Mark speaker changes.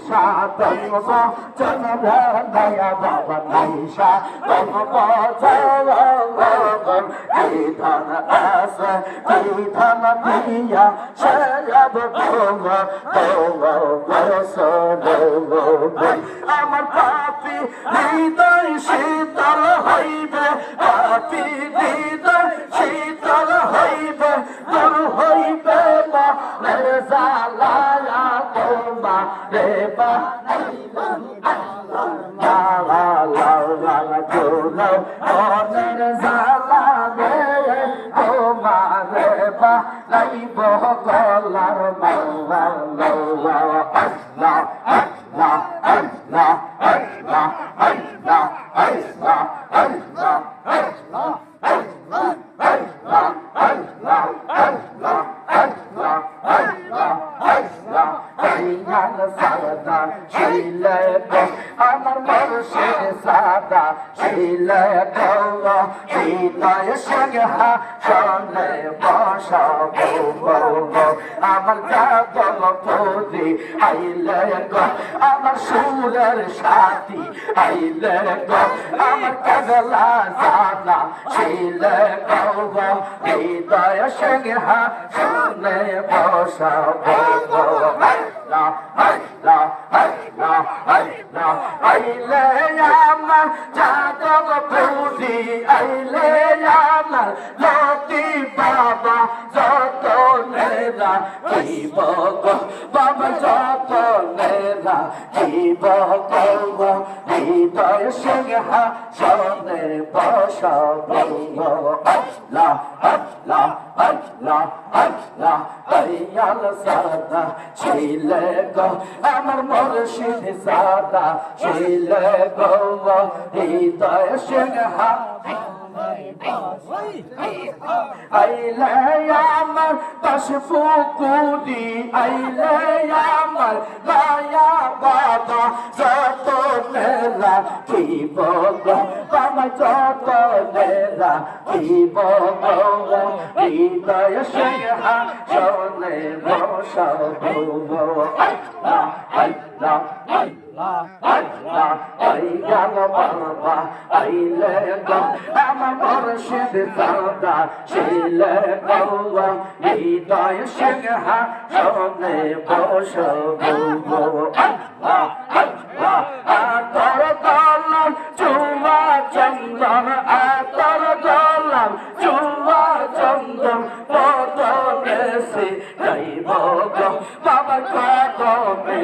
Speaker 1: সাধন জন্ম নয়া বাবা নাইসা ধন আছে ধন দিয়া সব আমার পাপি হৃদয় শীতল হইবে পাপি হৃদয় শীতল হইবে দূর হইবে মা রে জালায়া তোমা রে বা লা লা লা লা জোলাও মনের জালা রে তোমা রে বা লাইব গলার মাওয়া লাওয়া আল্লাহ আল্লাহ আল্লাহ আল্লাহ আল্লাহ আল্লাহ আল্লাহ আল্লাহ আমার মুর্শিদ সাদা শিলে হৃদয় সঙ্গে হাসনে বসাবো আমার যাদব পুরি আইলে গো আমার সুরের সাথী আইলে গো আমার কাজলা সাদা শিলে গো হৃদয় সঙ্গে হাসনে বসাবো আল্লাহ আল্লাহ আল্লাহ আল্লাহ আইলে আমার যাদব পুরি আইলে আমার লতি বাবা যত নেরা জীব গো বাবা যত নেরা জীব গো হৃদয় সঙ্গে হাসনে বসাবো আল্লাহ আল্লাহ আল্লাহ আল্লাহ দয়াল সাদা ছিলে গো আমার মুর্শিদ সাদা ছিলে গো হৃদয় সঙ্গে আইলে আমার পাশফুকুরি আইলে আমার মায়া বাবা যত নেলা জীব গো বাবা যত নেলা জীব গো হৃদয় সঙ্গে হাসনে বসাবো আল্লাহ আল্লাহ আল্লাহ আল্লাহ আইয়াল বাবা আইলে গো আমার মুর্শিদ সাদা শিলে গো হৃদয় সঙ্গে হাসনে বসাবো আল্লাহ আল্লাহ আতর গলাম চুমা চন্দন আতর গলাম চুমা চন্দন বদনেছি গাইব গো বাবা কদমে